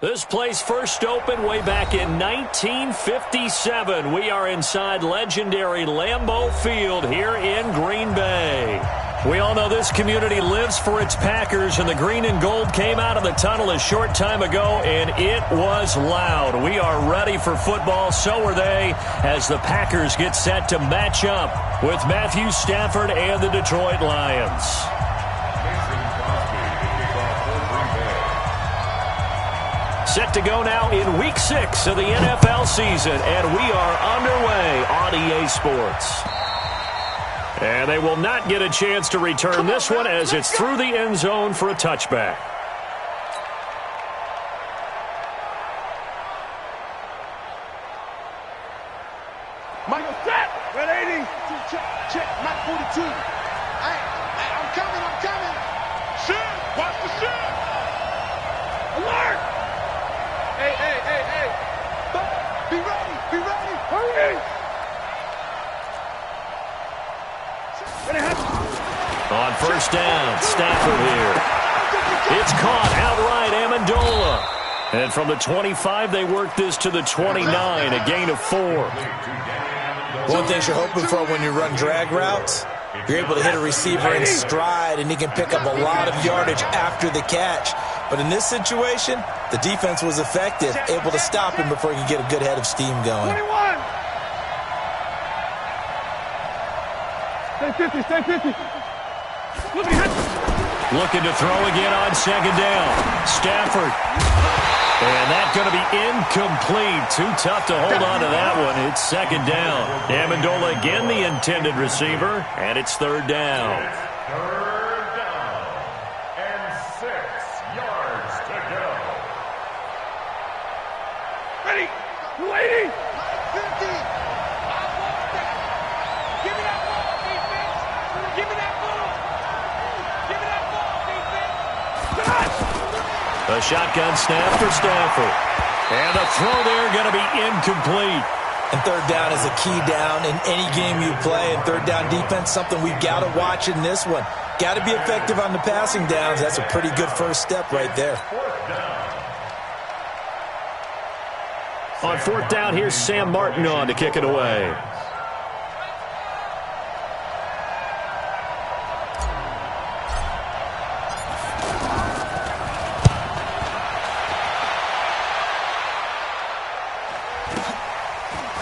This place first opened way back in 1957. We are inside legendary Lambeau Field here in Green Bay. We all know this community lives for its Packers, and the green and gold came out of the tunnel a short time ago, and it was loud. We are ready for football. So are they, as the Packers get set to match up with Matthew Stafford and the Detroit Lions. Set to go now in Week 6 of the NFL season, and we are underway on EA Sports. And they will not get a chance to return this one as it's through the end zone for a touchback. Michael, set! Red 80. Check, Mike 42. I'm coming. Shoot! Watch the shoot! Alert! Hey. Be ready! Hurry! On first down, Stafford here. It's caught outright, Amendola. And from the 25, they work this to the 29, a gain of 4. One thing you're hoping for when you run drag routes, you're able to hit a receiver in stride, and he can pick up a lot of yardage after the catch. But in this situation, the defense was effective, able to stop him before he could get a good head of steam going. 21. Stay 50. Looking to throw again on second down. Stafford. And that's going to be incomplete. Too tough to hold on to that one. It's second down. Amendola again the intended receiver, and it's third down. Third down and 6 yards to go. Ready. 280. 50. Give me that ball, defense. Give me that ball. Give me that ball, defense. A shotgun snap for Stafford. And the throw there going to be incomplete. And third down is a key down in any game you play. And third down defense, something we've got to watch in this one. Got to be effective on the passing downs. That's a pretty good first step right there. On fourth down, here's Sam Martin on to kick it away.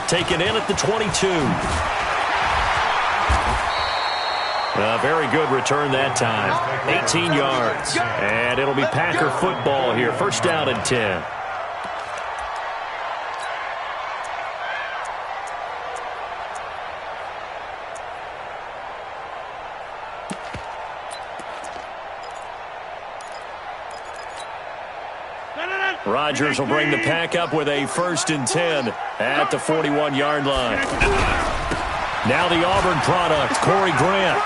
Taken in at the 22. A very good return that time. 18 yards. And it'll be Packer football here. First down and 10. Rodgers will bring the pack up with a first and 10 at the 41-yard line. Now the Auburn product, Corey Grant.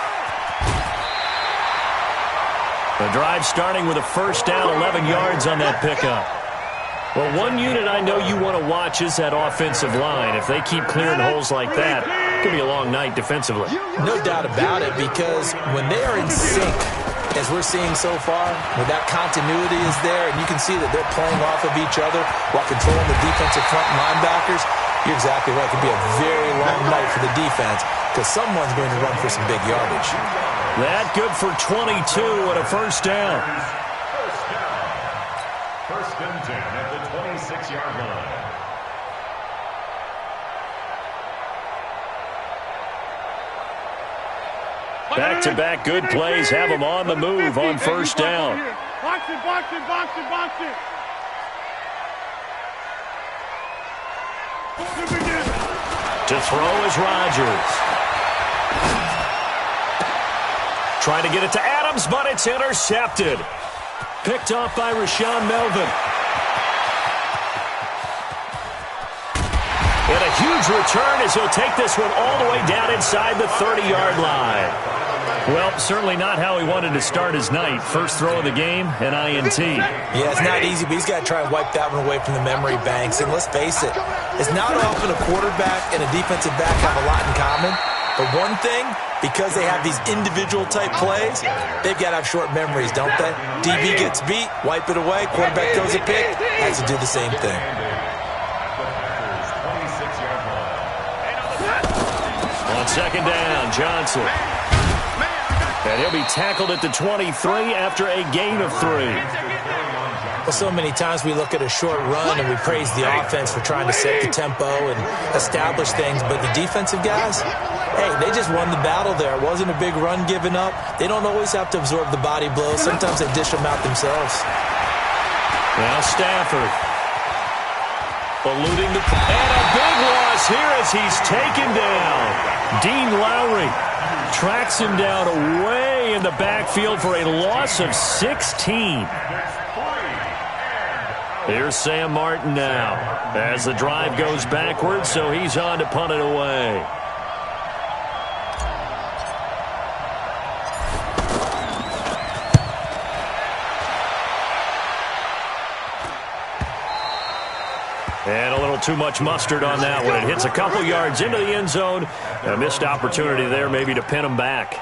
The drive starting with a first down, 11 yards on that pickup. Well, one unit I know you want to watch is that offensive line. If they keep clearing holes like that, it could be a long night defensively. No doubt about it, because when they are in sync, as we're seeing so far, where that continuity is there, and you can see that they're playing off of each other while controlling the defensive front linebackers, you're exactly right. It could be a very long night for the defense because someone's going to run for some big yardage. That good for 22 and a first down. First and 10 at the 26-yard line. Back-to-back good plays have them on the move on first down. Box it. To throw is Rodgers. Trying to get it to Adams, but it's intercepted. Picked off by Rashawn Melvin. And a huge return as he'll take this one all the way down inside the 30-yard line. Well, certainly not how he wanted to start his night. First throw of the game, an INT. Yeah, it's not easy, but he's got to try and wipe that one away from the memory banks. And let's face it, it's not often a quarterback and a defensive back have a lot in common, But one thing, because they have these individual type plays, they've got to have short memories, don't they? DB gets beat, wipe it away, quarterback throws a pick, has to do the same thing. On second down, Johnson. And he'll be tackled at the 23 after a gain of 3. Well, so many times we look at a short run and we praise the offense for trying to set the tempo and establish things, but the defensive guys, hey, they just won the battle there. It wasn't a big run given up. They don't always have to absorb the body blows. Sometimes they dish them out themselves. Now Stafford. Eluding the... And a big loss here as he's taken down. Dean Lowry tracks him down away in the backfield for a loss of 16. Here's Sam Martin now as the drive goes backwards, so he's on to punt it away. And a little too much mustard on that one. It hits a couple yards into the end zone. A missed opportunity there maybe to pin him back.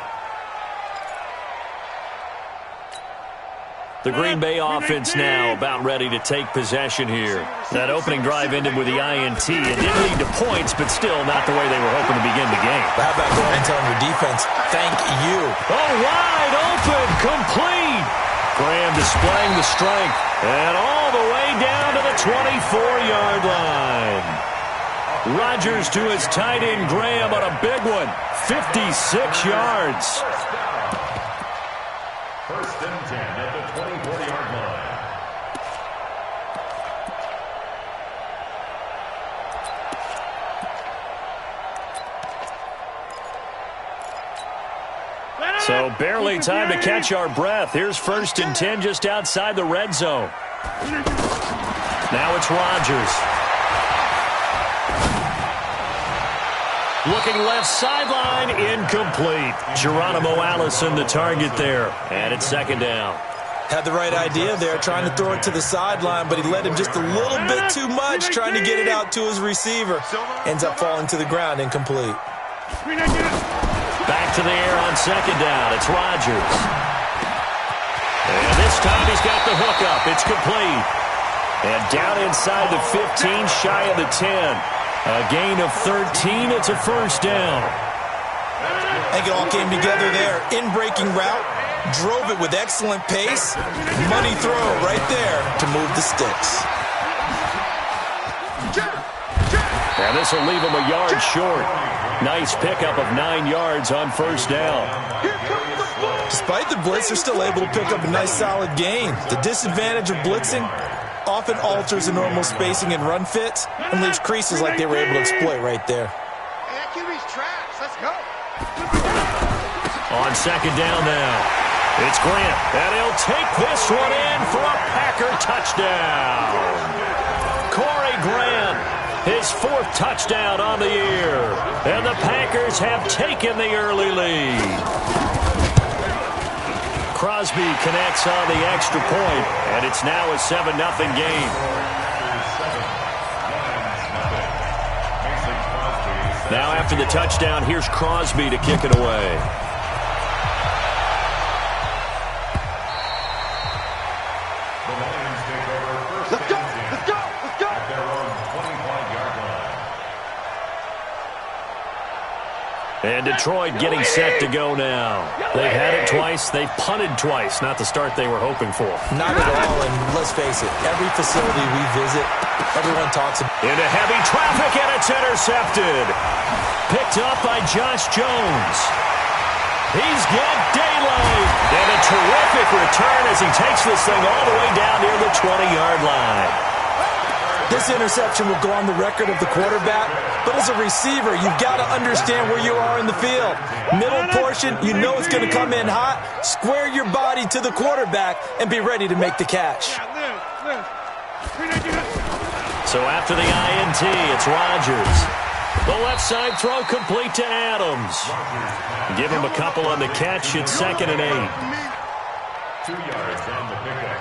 The Green Bay offense now about ready to take possession here. That opening drive ended with the INT. It didn't lead to points, but still not the way they were hoping to begin the game. How about going and telling your defense, thank you. Oh, wide open, complete. Graham displaying the strength. And all the way down to the 24-yard line. Rodgers to his tight end, Graham, on a big one. 56 yards. First and 10 at the 24-yard line. So barely time to catch our breath. Here's first and 10 just outside the red zone. Now it's Rodgers. Looking left sideline, incomplete. Geronimo Allison the target there. And it's second down. Had the right idea there, trying to throw it to the sideline, but he led him just a little bit too much, trying to get it out to his receiver. Ends up falling to the ground, incomplete. Back to the air on second down. It's Rodgers. And this time he's got the hook up. It's complete. And down inside the 15, shy of the 10. A gain of 13. It's a first down. I think it all came together there. In-breaking route. Drove it with excellent pace. Money throw right there to move the sticks. And this will leave him a yard short. Nice pickup of 9 yards on first down. Despite the blitz, they're still able to pick up a nice solid gain. The disadvantage of blitzing often alters the normal spacing and run fits and leaves creases like they were able to exploit right there. Hey, that QB's trash. Let's go. On second down now, it's Grant, and he'll take this one in for a Packer touchdown. Corey Grant, his 4th touchdown on the year, and the Packers have taken the early lead. Crosby connects on the extra point, and it's now a 7-0 game. Now after the touchdown, here's Crosby to kick it away. Let's go. Let's go. Let's go. At their own 25-yard line. And Detroit getting set to go now. They've had it twice. They've punted twice. Not the start they were hoping for. Not at all, and let's face it, every facility we visit, everyone talks about... Into heavy traffic, and it's intercepted. Picked up by Josh Jones. He's got daylight. And a terrific return as he takes this thing all the way down near the 20-yard line. This interception will go on the record of the quarterback, but as a receiver, you've got to understand where you are in the field. Middle portion, you know it's going to come in hot. Square your body to the quarterback and be ready to make the catch. So after the INT, it's Rodgers. The left side throw complete to Adams. Give him a couple on the catch. It's 2nd and 8. 2 yards on the pickup.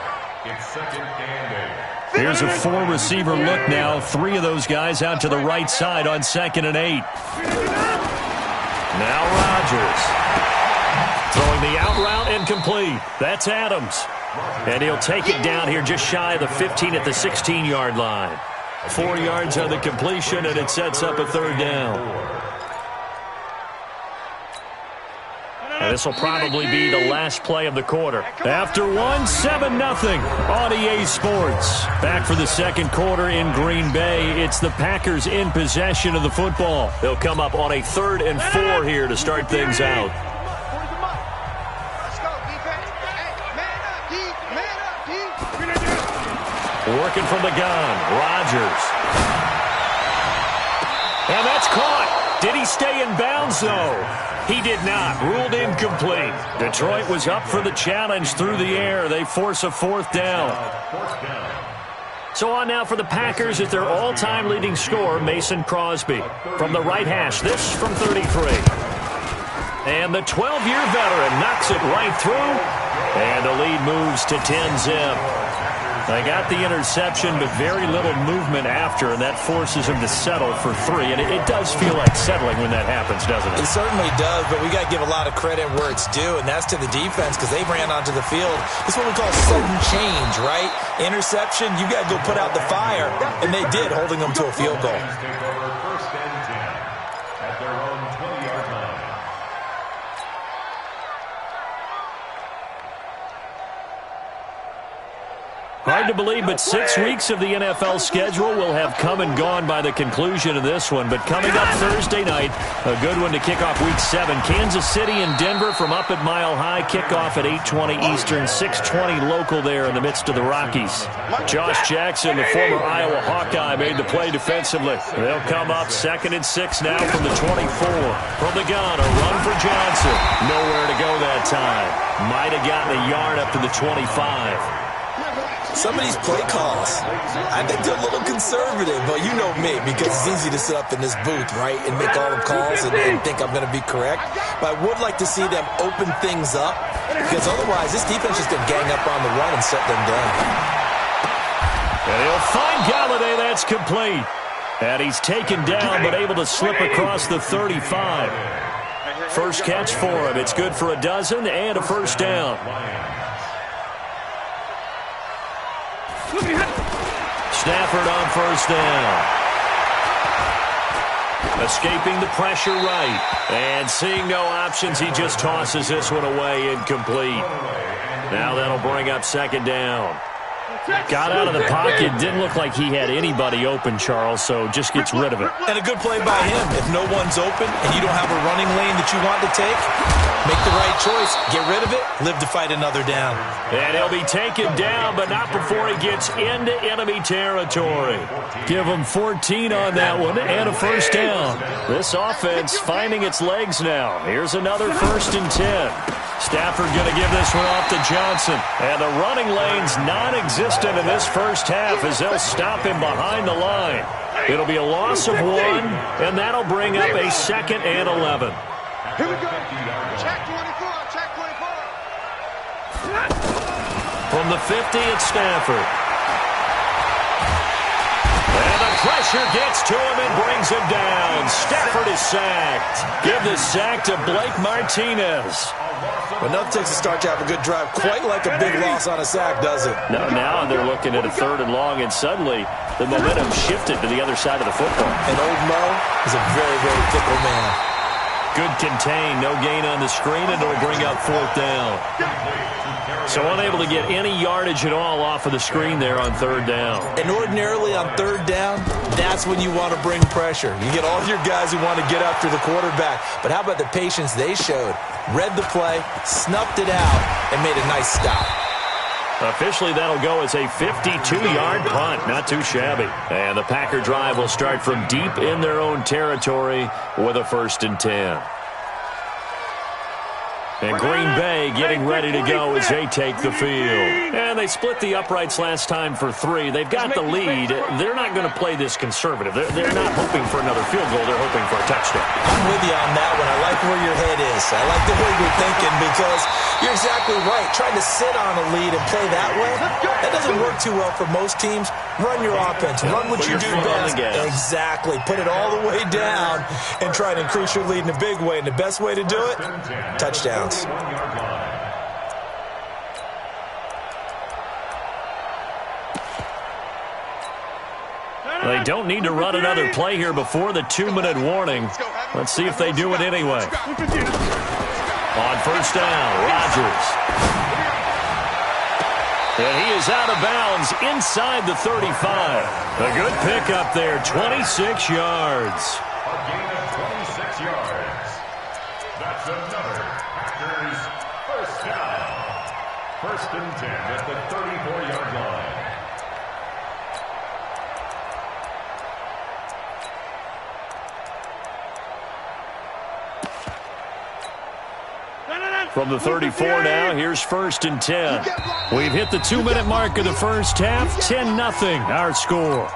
It's 2nd and 8. Here's a 4-receiver look now. 3 of those guys out to the right side on 2nd and 8. Now Rodgers. Throwing the out route and complete. That's Adams. And he'll take it down here just shy of the 15 at the 16-yard line. 4 yards on the completion, and it sets up a third down. And this will probably be the last play of the quarter. After 7-0 on EA Sports. Back for the second quarter in Green Bay. It's the Packers in possession of the football. They'll come up on a 3rd and 4 here to start things out. Working from the gun, Rodgers. And that's caught. Did he stay in bounds, though? He did not. Ruled incomplete. Detroit was up for the challenge through the air. They force a 4th down. So on now for the Packers at their all-time leading scorer, Mason Crosby. From the right hash, this from 33. And the 12-year veteran knocks it right through. And the lead moves to 10-zip. They got the interception, but very little movement after, and that forces him to settle for 3. And it does feel like settling when that happens, doesn't it? It certainly does, but we got to give a lot of credit where it's due, and that's to the defense because they ran onto the field. It's what we call sudden change, right? Interception, you got to go put out the fire, and they did, holding them to a field goal. First and 10 at their own 20-yard line. Hard to believe, but 6 weeks of the NFL schedule will have come and gone by the conclusion of this one. But coming up Thursday night, a good one to kick off Week 7. Kansas City and Denver from up at Mile High. Kickoff at 8:20 Eastern, 6:20 local there in the midst of the Rockies. Josh Jackson, the former Iowa Hawkeye, made the play defensively. They'll come up 2nd and 6 now from the 24. From the gun, a run for Johnson. Nowhere to go that time. Might have gotten a yard up to the 25. Some of these play calls, I think they're a little conservative, but you know me, because it's easy to sit up in this booth, right, and make all the calls and think I'm going to be correct. But I would like to see them open things up, because otherwise this defense is going to gang up on the run and shut them down. And he'll find Galladay. That's complete. And he's taken down, but able to slip across the 35. First catch for him. It's good for a dozen and a first down. Stafford on first down. Escaping the pressure right. And seeing no options, he just tosses this one away, incomplete. Now that'll bring up 2nd down. Got out of the pocket. Didn't look like he had anybody open, Charles, so just gets rid of it. And a good play by him. If no one's open and you don't have a running lane that you want to take, make the right choice. Get rid of it. Live to fight another down. And he'll be taken down, but not before he gets into enemy territory. Give him 14 on that one and a first down. This offense finding its legs now. Here's another 1st and 10. Stafford going to give this one off to Johnson. And the running lane's non-existent in this first half as they'll stop him behind the line. It'll be a loss of 1, and that'll bring up a 2nd and 11. Here we go. Check 24. Check 24. From the 50, it's Stafford. And the pressure gets to him and brings him down. Stafford is sacked. Give the sack to Blake Martinez. But nothing takes a start to have a good drive. Quite like a big loss on a sack, does it? No, now they're looking at a 3rd and long, and suddenly the momentum shifted to the other side of the football. And old Mo is a very, very fickle man. Good contain, no gain on the screen, and it'll bring up 4th down. So unable to get any yardage at all off of the screen there on 3rd down. And ordinarily on 3rd down, that's when you want to bring pressure. You get all your guys who want to get after the quarterback. But how about the patience they showed? Read the play, snuffed it out, and made a nice stop. Officially, that'll go as a 52-yard punt. Not too shabby. And the Packer drive will start from deep in their own territory with a 1st and 10. And Green Bay getting ready to go as they take the field. And they split the uprights last time for 3. They've got the lead. They're not going to play this conservative. They're not hoping for another field goal. They're hoping for a touchdown. I'm with you on that one. I like where your head is. I like the way you're thinking because you're exactly right. Trying to sit on a lead and play that way, that doesn't work too well for most teams. Run your offense. Run what you do best. Exactly. Put it all the way down and try to increase your lead in a big way. And the best way to do it, touchdowns. They don't need to run another play here before the 2-minute warning. Let's see if they do it anyway. On first down, Rodgers. And he is out of bounds inside the 35. A good pickup there, 26 yards. A gain of 26 yards. That's another Packers first down. 1st and 10 at the 34-yard line. From the 34 now, here's 1st and 10. We've hit the 2-minute mark of the first half, 10-0 our score.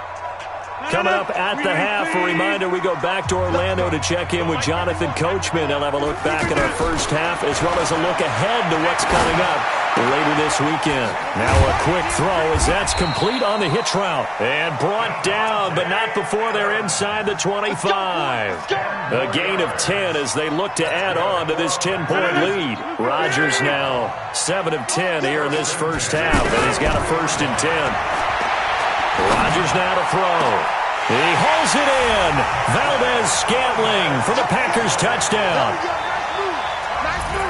Coming up at the half, a reminder, we go back to Orlando to check in with Jonathan Coachman. He'll have a look back at our first half as well as a look ahead to what's coming up later this weekend. Now a quick throw as that's complete on the hitch route. And brought down, but not before they're inside the 25. A gain of 10 as they look to add on to this 10-point lead. Rodgers now 7 of 10 here in this first half, and he's got a 1st and 10. Rodgers now to throw. He hauls it in. Valdez-Scantling for the Packers touchdown.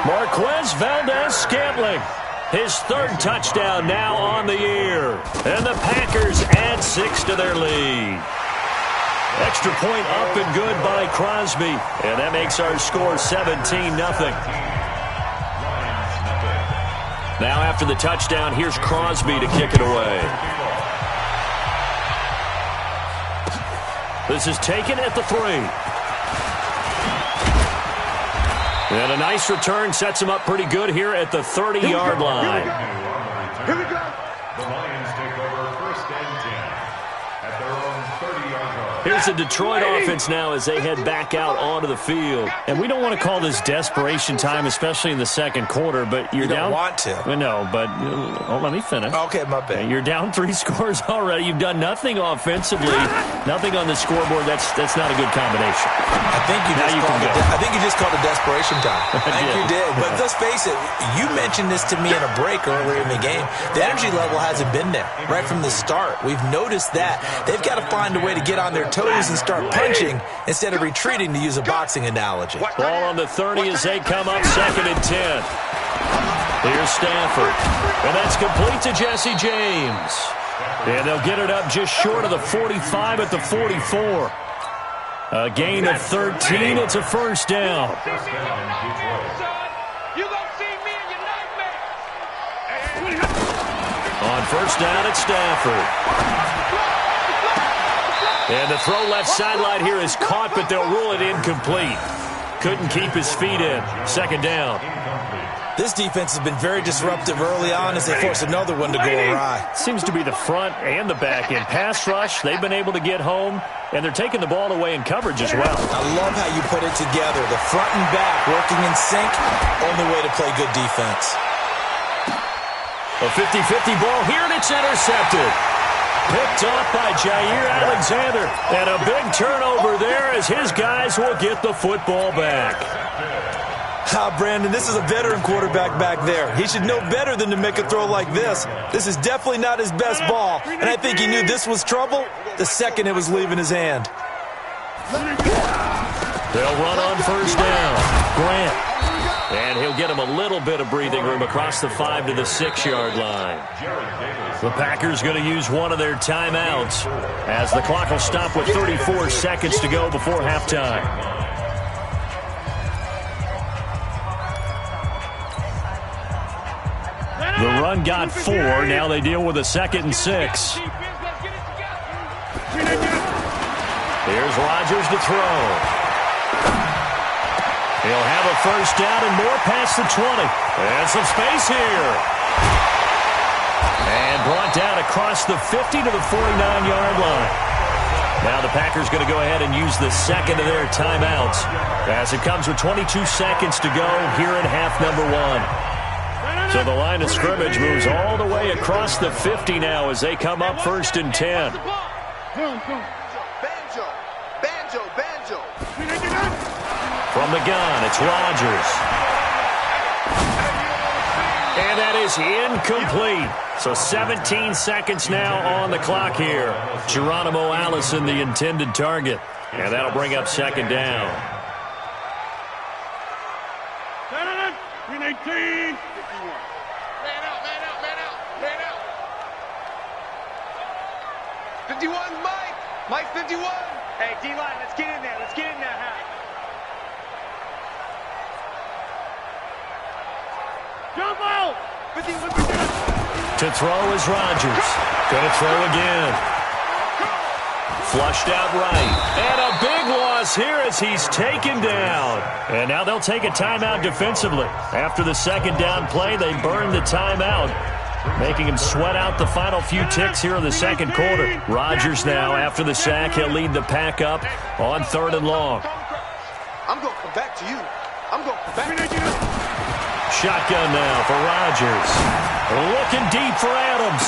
Marquez Valdez-Scantling, his 3rd touchdown now on the year. And the Packers add 6 to their lead. Extra point up and good by Crosby. And that makes our score 17-0. Now after the touchdown, here's Crosby to kick it away. This is taken at the 3. And a nice return sets him up pretty good here at the 30-yard line. Here we go. The Lions take over 1st and 10 at their own 30-yard line. Here's the Detroit offense now as they head back out onto the field. And we don't want to call this desperation time, especially in the second quarter, but you're down. You don't want to. No, but let me finish. Okay, my bad. You're down 3 scores already. You've done nothing offensively, nothing on the scoreboard. That's not a good combination. I think you just called it desperation time. I think you did. But let's face it, you mentioned this to me in a break earlier in the game. The energy level hasn't been there right from the start. We've noticed that. They've got to find a way to get on their toes and start punching instead of retreating, to use a boxing analogy. Ball on the 30 as they come up 2nd and 10. Here's Stafford. And that's complete to Jesse James. And they'll get it up just short of the 45 at the 44. A gain of 13. It's a 1st down. You gonna see me in your nightmares. On 1st down, it's Stafford. And the throw left sideline here is caught, but they'll rule it incomplete. Couldn't keep his feet in. 2nd down. This defense has been very disruptive early on as they force another one to go awry. Seems to be the front and the back end. Pass rush, they've been able to get home, and they're taking the ball away in coverage as well. I love how you put it together. The front and back working in sync, only way to play good defense. A 50-50 ball here, and it's intercepted. Picked off by Jair Alexander. And a big turnover there as his guys will get the football back. Brandon, this is a veteran quarterback back there. He should know better than to make a throw like this. This is definitely not his best ball, and I think he knew this was trouble the second it was leaving his hand. They'll run on 1st down. Grant. And he'll get him a little bit of breathing room across the 5 to the 6-yard line. The Packers going to use one of their timeouts as the clock will stop with 34 seconds to go before halftime. The run got 4. Now they deal with a 2nd and 6. Here's Rodgers to throw. He'll have a first down and more past the 20. And some space here. And brought down across the 50 to the 49-yard line. Now the Packers going to go ahead and use the second of their timeouts as it comes with 22 seconds to go here in half number 1. So the line of scrimmage moves all the way across the 50 now as they come up 1st and 10. From the gun, it's Rodgers. And that is incomplete. So 17 seconds now on the clock here. Geronimo Allison, the intended target. And that'll bring up 2nd down. 18. Man out. 51, Mike. Mike 51. Hey, D-line, let's get in there. Jump out. 51. To throw is Rodgers. Going to throw again. Flushed out right. And a big loss here as he's taken down. And now they'll take a timeout defensively. After the 2nd down play, they burn the timeout, making him sweat out the final few ticks here in the 2nd quarter. Rodgers now, after the sack, he'll lead the pack up on 3rd and long. I'm going to come back to you. Shotgun now for Rodgers. Looking deep for Adams.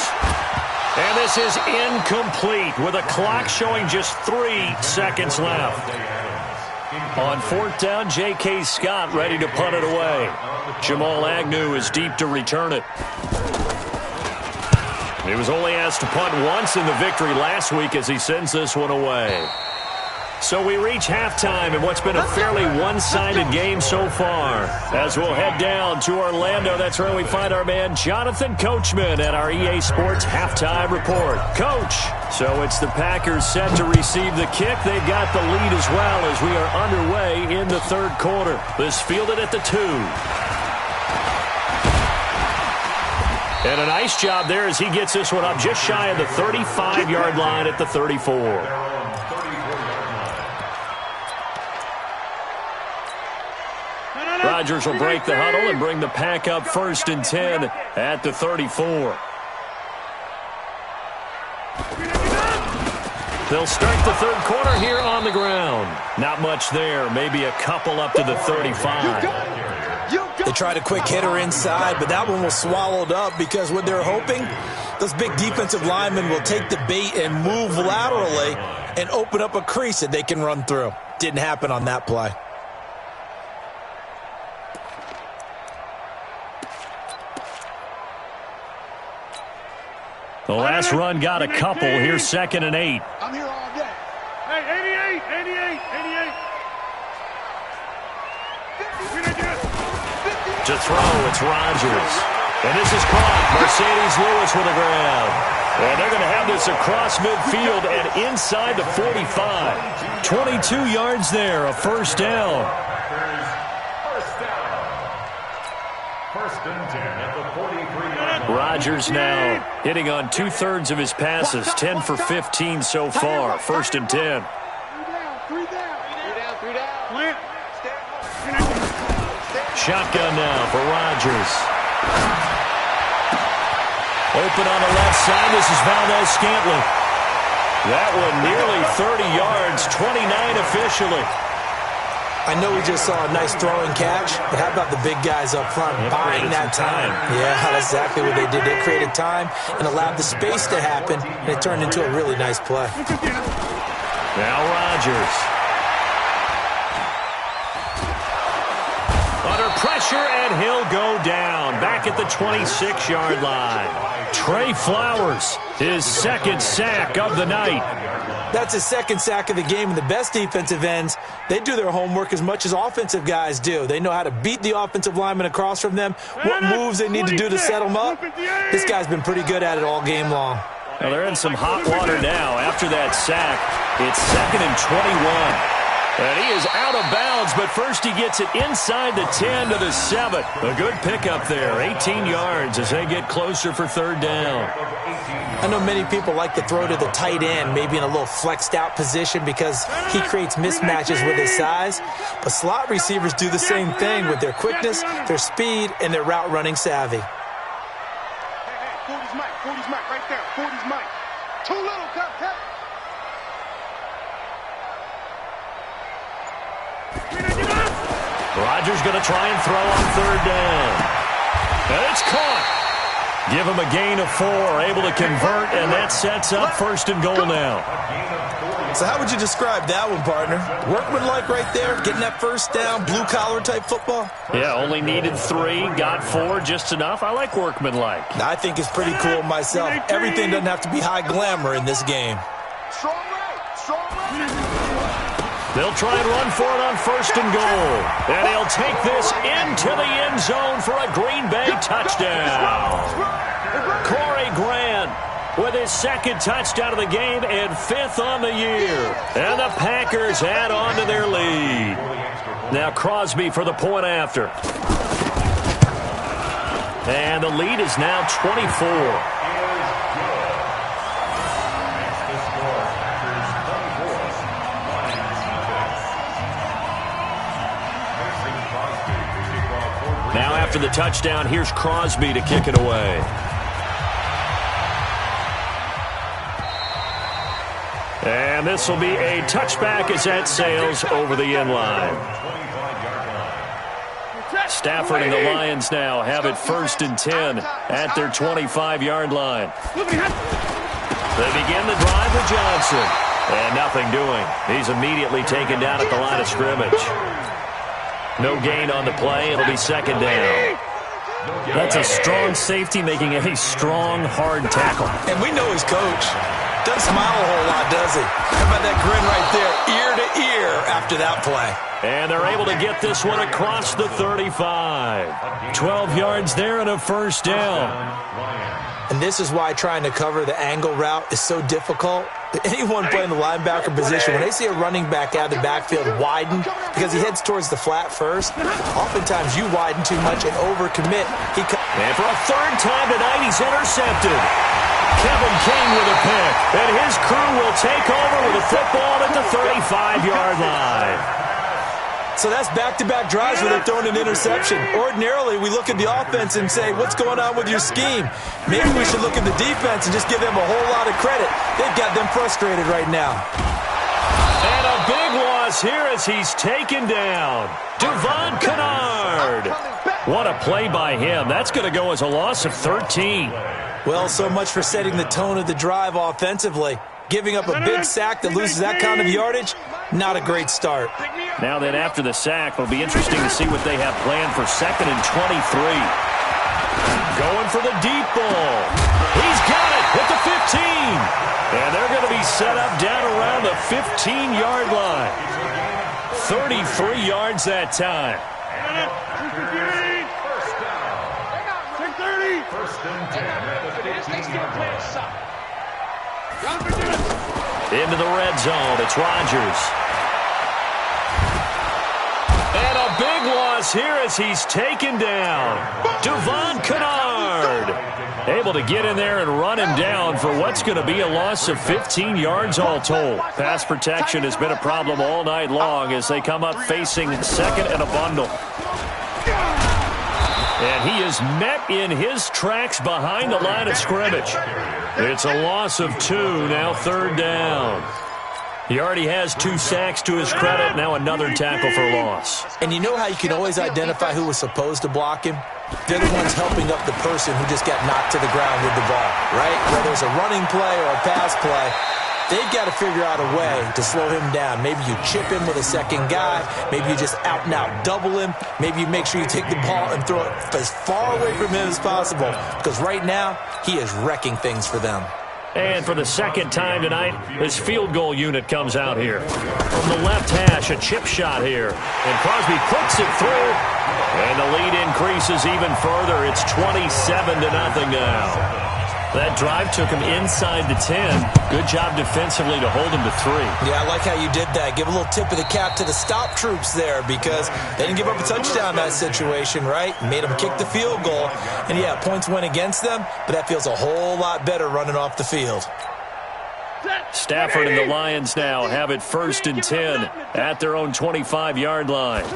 And this is incomplete with a clock showing just 3 seconds left. On 4th down, J.K. Scott ready to punt it away. Jamal Agnew is deep to return it. He was only asked to punt once in the victory last week as he sends this one away. So we reach halftime in what's been a fairly one-sided game so far. As we'll head down to Orlando, that's where we find our man Jonathan Coachman at our EA Sports Halftime Report. Coach, so it's the Packers set to receive the kick. They've got the lead as well as we are underway in the 3rd quarter. This fielded at the 2. And a nice job there as he gets this one up just shy of the 35-yard line at the 34. Rodgers will break the huddle and bring the pack up 1st and 10 at the 34. They'll start the 3rd quarter here on the ground. Not much there, maybe a couple up to the 35. They tried a quick hitter inside, but that one was swallowed up because what they're hoping, those big defensive linemen will take the bait and move laterally and open up a crease that they can run through. Didn't happen on that play. The last run got a couple. Here's 2nd and 8. I'm here all day. Hey, 88. To throw, it's Rodgers. And this is caught. Mercedes Lewis with a grab. And they're going to have this across midfield and inside the 45. 22 yards there, a 1st down. First and 10 at the 43-yard line. Rodgers now hitting on 2/3 of his passes, 10 for 15 so far. 1st and 10. 3 down. Shotgun now for Rodgers. Open on the left side. This is Valdez-Scantling. That one nearly 30 yards, 29 officially. I know we just saw a nice throwing catch, but how about the big guys up front buying that time? Yeah, that's exactly what they did. They created time and allowed the space to happen, and it turned into a really nice play. Now Rodgers. Under pressure, and he'll go down. Back at the 26-yard line. Trey Flowers, his 2nd sack of the night. That's his 2nd sack of the game, and the best defensive ends, they do their homework as much as offensive guys do. They know how to beat the offensive lineman across from them, what moves they need to do to set them up. This guy's been pretty good at it all game long. Well, they're in some hot water now. After that sack, it's 2nd and 21. And he is out of bounds, but first he gets it inside the 10 to the 7. A good pickup there, 18 yards as they get closer for third down. I know many people like to throw to the tight end, maybe in a little flexed out position because he creates mismatches with his size. But slot receivers do the same thing with their quickness, their speed, and their route running savvy. Hey, 40's Mike, right there. 40's Mike. Too little, cut. Rodgers going to try and throw on third down. And it's caught. Give him a gain of 4, able to convert, and that sets up first and goal now. So how would you describe that one, partner? Workmanlike right there, getting that first down, blue-collar type football? Yeah, only needed 3, got 4, just enough. I like workmanlike. I think it's pretty cool myself. Everything doesn't have to be high glamour in this game. Strong right. They'll try and run for it on first and goal. And he'll take this into the end zone for a Green Bay touchdown. Corey Grant with his second touchdown of the game and 5th on the year. And the Packers add on to their lead. Now Crosby for the point after. And the lead is now 24. Now after the touchdown, here's Crosby to kick it away. And this will be a touchback as that sails over the end line. Stafford and the Lions now have it 1st and 10 at their 25-yard line. They begin the drive with Johnson. And nothing doing. He's immediately taken down at the line of scrimmage. No gain on the play. It'll be second down. That's a strong safety making a strong, hard tackle. And we know his coach. Doesn't smile a whole lot, does he? How about that grin right there, ear to ear after that play? And they're able to get this one across the 35. 12 yards there and a first down. And this is why trying to cover the angle route is so difficult. Anyone playing the linebacker position, when they see a running back out of the backfield widen because he heads towards the flat first, oftentimes you widen too much and overcommit. And for a third time tonight, he's intercepted. Kevin King with a pick. And his crew will take over with a football at the 35-yard line. So that's back-to-back drives where they're throwing an interception. Ordinarily, we look at the offense and say, what's going on with your scheme? Maybe we should look at the defense and just give them a whole lot of credit. They've got them frustrated right now. And a big loss here as he's taken down. Devon Kennard. What a play by him. That's going to go as a loss of 13. Well, so much for setting the tone of the drive offensively. Giving up a big sack that loses that kind of yardage, not a great start. Now then, after the sack, it'll be interesting to see what they have planned for 2nd and 23. Going for the deep ball. He's got it at the 15. And they're going to be set up down around the 15-yard line. 33 yards that time. Into the red zone, it's Rodgers. And a big loss here as he's taken down. Devon Kennard. Able to get in there and run him down for what's going to be a loss of 15 yards all told. Pass protection has been a problem all night long as they come up facing 2nd and a bundle. And he is met in his tracks behind the line of scrimmage. It's a loss of 2, now 3rd down. He already has 2 sacks to his credit, now another tackle for loss. And you know how you can always identify who was supposed to block him? They're the ones helping up the person who just got knocked to the ground with the ball, right? Whether it's a running play or a pass play, they've got to figure out a way to slow him down. Maybe you chip him with a second guy. Maybe you just out-and-out double him. Maybe you make sure you take the ball and throw it as far away from him as possible. Because right now, he is wrecking things for them. And for the second time tonight, his field goal unit comes out here. From the left hash, a chip shot here. And Crosby puts it through. And the lead increases even further. It's 27-0 now. That drive took him inside the 10. Good job defensively to hold him to 3. Yeah, I like how you did that. Give a little tip of the cap to the stop troops there because they didn't give up a touchdown in that situation, right? Made them kick the field goal. And, yeah, points went against them, but that feels a whole lot better running off the field. Stafford and the Lions now have it 1st and 10 at their own 25-yard line.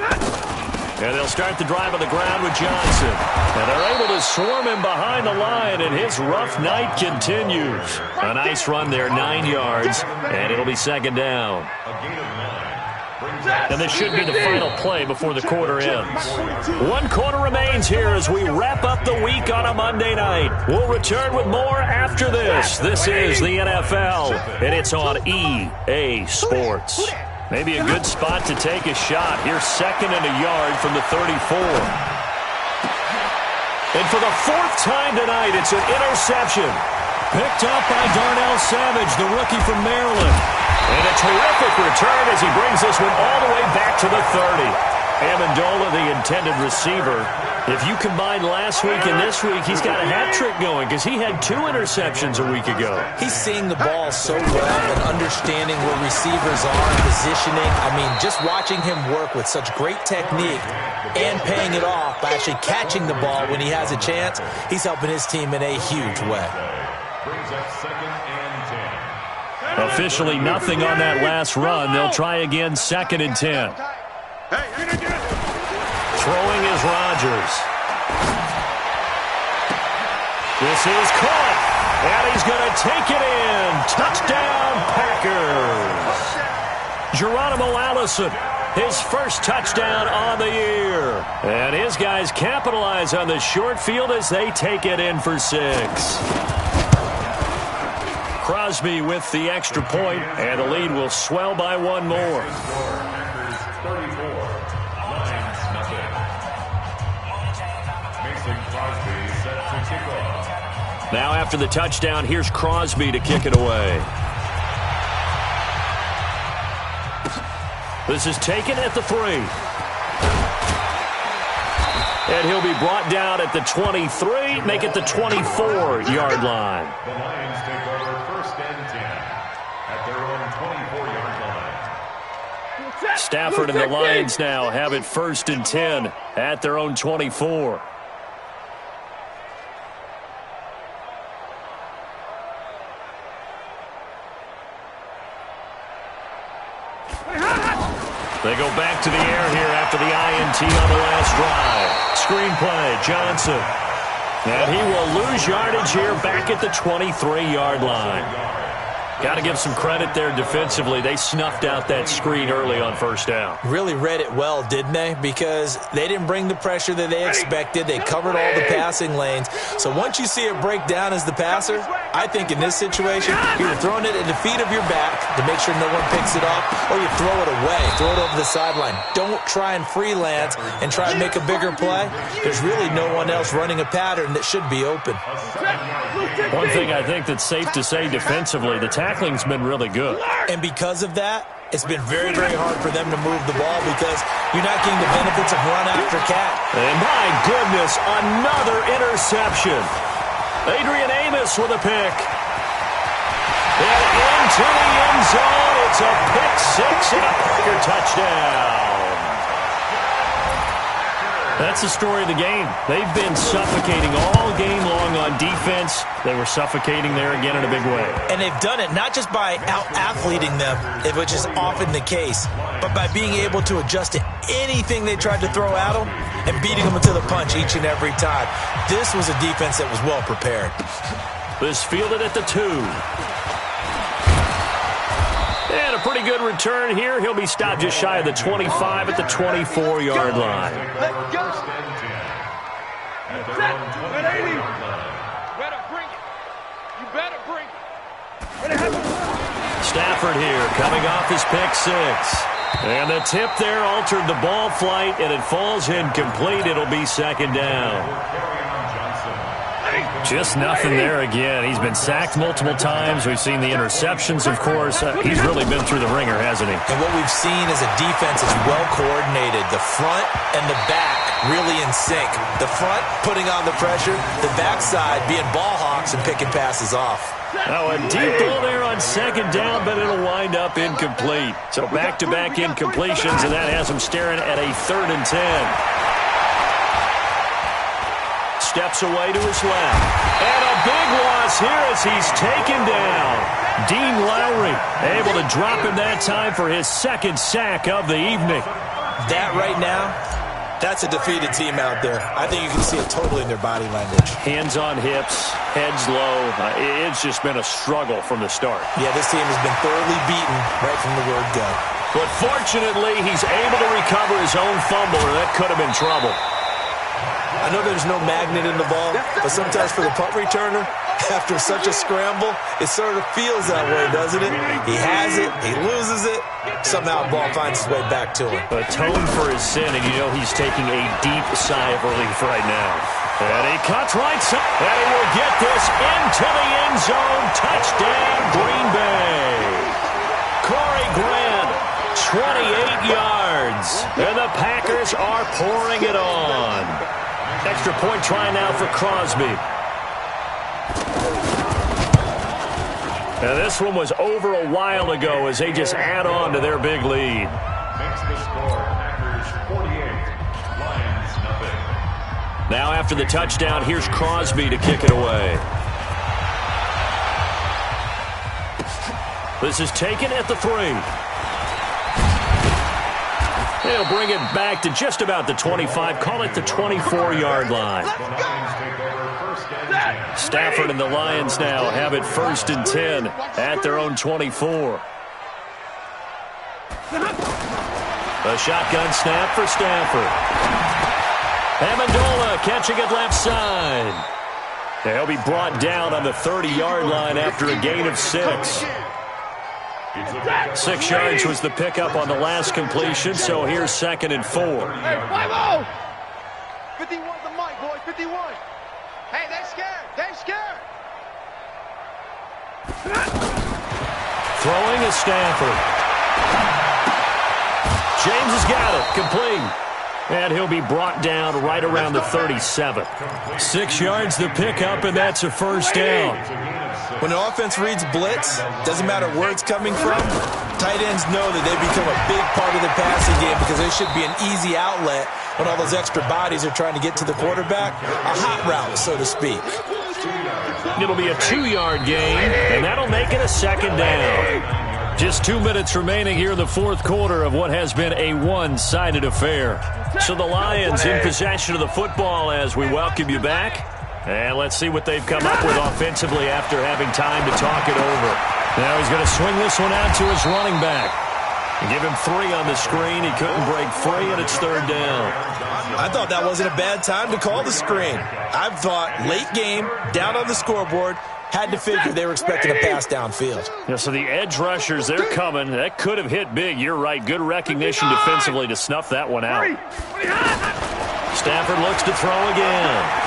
And they'll start the drive on the ground with Johnson. And they're able to swarm him behind the line, and his rough night continues. A nice run there, 9 yards, and it'll be 2nd down. And this should be the final play before the quarter ends. 1 quarter remains here as we wrap up the week on a Monday night. We'll return with more after this. This is the NFL, and it's on EA Sports. Maybe a good spot to take a shot. Here's 2nd and a yard from the 34. And for the 4th time tonight, it's an interception. Picked up by Darnell Savage, the rookie from Maryland. And a terrific return as he brings this one all the way back to the 30. Amendola, the intended receiver. If you combine last week and this week, he's got a hat trick going because he had 2 interceptions a week ago. He's seeing the ball so well and understanding where receivers are, positioning. I mean, just watching him work with such great technique and paying it off by actually catching the ball when he has a chance, he's helping his team in a huge way. Brings up 2nd and 10. Officially nothing on that last run. They'll try again, 2nd and 10. Throwing is Rodgers. This is caught, and he's going to take it in. Touchdown, Packers. Geronimo Allison, his first touchdown on the year. And his guys capitalize on the short field as they take it in for 6. Crosby with the extra point, and the lead will swell by 1 more. Now after the touchdown, here's Crosby to kick it away. This is taken at the 3. And he'll be brought down at the 23, make it the 24-yard line. The Lions take over 1st and 10 at their own 24-yard line. Stafford and the Lions now have it 1st and 10 at their own 24. They go back to the air here after the INT on the last drive. Screen play, Johnson. And he will lose yardage here back at the 23-yard line. Got to give some credit there defensively. They snuffed out that screen early on 1st down. Really read it well, didn't they? Because they didn't bring the pressure that they expected. They covered all the passing lanes. So once you see it break down as the passer, I think in this situation, you're throwing it at the feet of your back to make sure no one picks it off, or you throw it away, throw it over the sideline. Don't try and freelance and try and make a bigger play. There's really no one else running a pattern that should be open. One thing I think that's safe to say defensively, the tackling's been really good. And because of that, it's been very, very hard for them to move the ball because you're not getting the benefits of run after cat. And my goodness, another interception. Adrian Amos with a pick. And into the end zone. It's a pick 6 and a Packer touchdown. That's the story of the game. They've been suffocating all game long on defense. They were suffocating there again in a big way. And they've done it not just by out-athleting them, which is often the case, but by being able to adjust to anything they tried to throw at them and beating them to the punch each and every time. This was a defense that was well prepared. This fielded at the 2. And a pretty good return here. He'll be stopped just shy of the 25 at the 24-yard line. Let's go. Better bring it. You better bring it. Stafford here coming off his pick 6. And the tip there altered the ball flight, and it falls incomplete. It'll be 2nd down. Just nothing there again. He's been sacked multiple times. We've seen the interceptions, of course. He's really been through the ringer, hasn't he? And what we've seen is a defense is well coordinated. The front and the back really in sync. The front putting on the pressure, the backside being ball hawks and picking passes off. Oh, a deep ball there on second down, but it'll wind up incomplete. So back-to-back incompletions, and that has him staring at a 3rd and 10. Steps away to his left. And a big loss here as he's taken down. Dean Lowry able to drop him that time for his 2nd sack of the evening. That right now, that's a defeated team out there. I think you can see it totally in their body language. Hands on hips, heads low. It's just been a struggle from the start. Yeah, this team has been thoroughly beaten right from the word go. But fortunately, he's able to recover his own fumble, or that could have been trouble. I know there's no magnet in the ball, but sometimes for the punt returner, after such a scramble, it sort of feels that way, doesn't it? He has it, he loses it, somehow the ball finds its way back to him. Atone for his sin, and you know he's taking a deep sigh of relief right now. And he cuts right side, and he will get this into the end zone. Touchdown, Green Bay. Corey Grant, 28 yards, and the Packers are pouring it on. Extra point try now for Crosby. Now this one was over a while ago as they just add on to their big lead. Makes the score. Packers 48. Lions nothing. Now after the touchdown, here's Crosby to kick it away. This is taken at the 3. They'll bring it back to just about the 25. Call it the 24-yard line. Stafford and the Lions now have it 1st and 10 at their own 24. A shotgun snap for Stafford. Amendola catching it left side. He'll be brought down on the 30-yard line after a gain of 6. 6 yards was the pickup on the last completion, so here's 2nd and 4. Hey, 5-0! 51 the mic, boy, 51. Hey, they're scared. They're scared. Throwing is Stafford. James has got it, complete. And he'll be brought down right around the 37. 6 yards the pickup, and that's a 1st down. When the offense reads blitz, doesn't matter where it's coming from, tight ends know that they become a big part of the passing game because they should be an easy outlet when all those extra bodies are trying to get to the quarterback. A hot route, so to speak. It'll be a 2-yard gain, and that'll make it a 2nd down. Just 2 minutes remaining here in the 4th quarter of what has been a one-sided affair. So the Lions in possession of the football as we welcome you back. And let's see what they've come up with offensively after having time to talk it over. Now he's going to swing this one out to his running back. Give him 3 on the screen. He couldn't break free, and it's 3rd down. I thought that wasn't a bad time to call the screen. I thought late game, down on the scoreboard, had to figure they were expecting a pass downfield. Yeah, so the edge rushers, they're coming. That could have hit big. You're right. Good recognition defensively to snuff that one out. Stafford looks to throw again.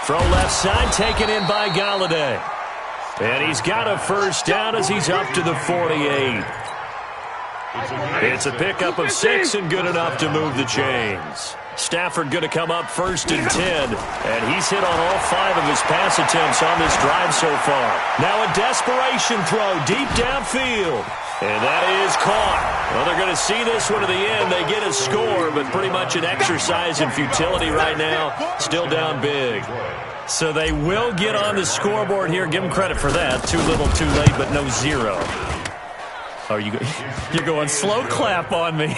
Throw left side, taken in by Galladay. And he's got a 1st down as he's up to the 48. It's a pickup of 6 and good enough to move the chains. Stafford going to come up 1st and 10, and he's hit on all 5 of his pass attempts on this drive so far. Now a desperation throw deep downfield, and that is caught. Well, they're going to see this one to the end. They get a score, but pretty much an exercise in futility right now. Still down big. So they will get on the scoreboard here. Give them credit for that. Too little, too late, but no 0. Oh, you're going slow clap on me.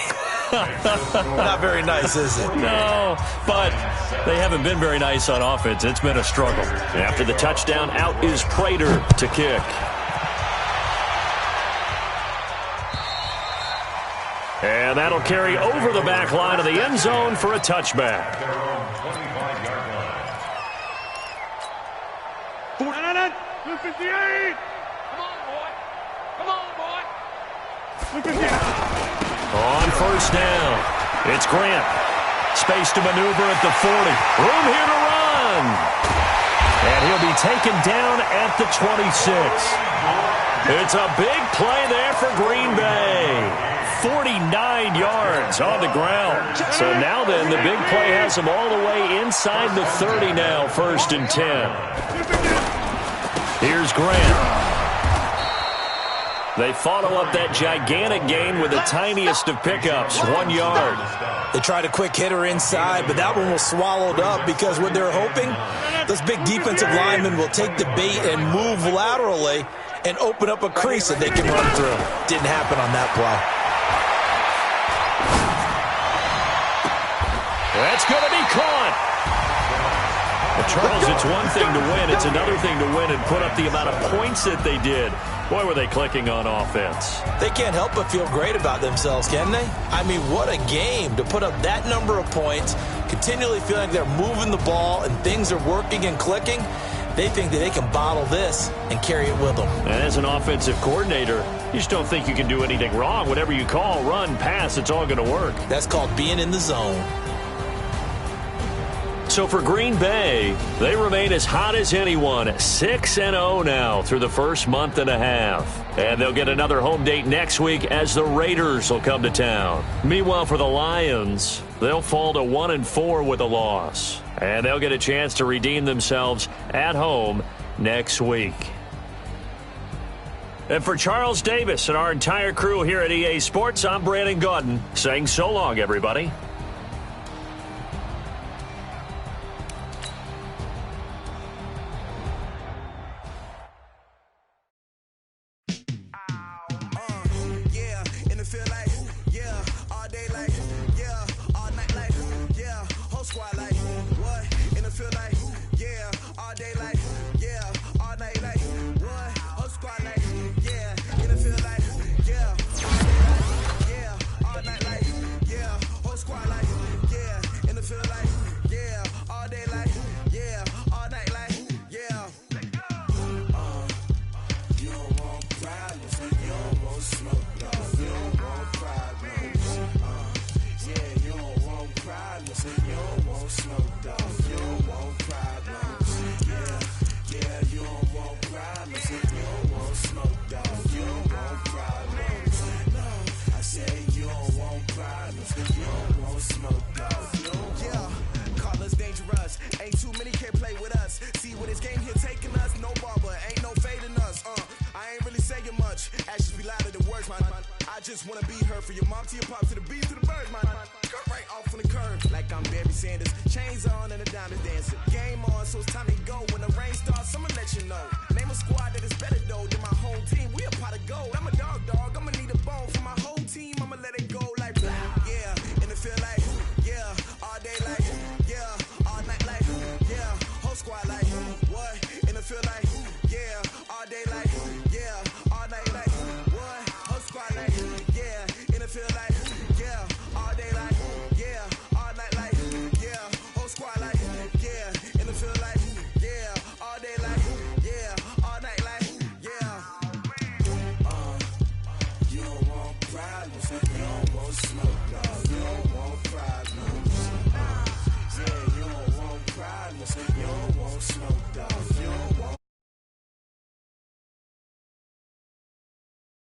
Not very nice, is it? No, but they haven't been very nice on offense. It's been a struggle. After the touchdown, out is Prater to kick. And that'll carry over the back line of the end zone for a touchback. 258! Come on, boy. Come on, boy. On 1st down, it's Grant. Space to maneuver at the 40. Room here to run. And he'll be taken down at the 26. It's a big play there for Green Bay. 49 yards on the ground. So now then, the big play has them all the way inside the 30 now, 1st and 10. Here's Grant. They follow up that gigantic gain with the tiniest of pickups, 1 yard. They tried a quick hitter inside, but that one was swallowed up because what they're hoping, those big defensive linemen will take the bait and move laterally and open up a crease that they can run through. Didn't happen on that play. That's going to be caught. Well, Charles, it's one thing to win. It's another thing to win and put up the amount of points that they did. Boy, were they clicking on offense. They can't help but feel great about themselves, can they? I mean, what a game to put up that number of points, continually feeling like they're moving the ball and things are working and clicking. They think that they can bottle this and carry it with them. And as an offensive coordinator, you just don't think you can do anything wrong. Whatever you call, run, pass, it's all going to work. That's called being in the zone. So for Green Bay, they remain as hot as anyone, 6-0 now through the first month and a half. And they'll get another home date next week as the Raiders will come to town. Meanwhile, for the Lions, they'll fall to 1-4 with a loss. And they'll get a chance to redeem themselves at home next week. And for Charles Davis and our entire crew here at EA Sports, I'm Brandon Gaudin saying so long, everybody. I just wanna be her for your mom to your pop to the beat to the birds, man. Cut right off on the curb like I'm Barry Sanders. Chains on and the diamonds dancing. Game on, so it's time to go. When the rain starts, I'ma let you know. Name a squad that is better though than my whole team. We a pot of gold. I'm a dog. I'ma need a bone for my whole team. I'ma let it go like blah. Yeah, and it feel like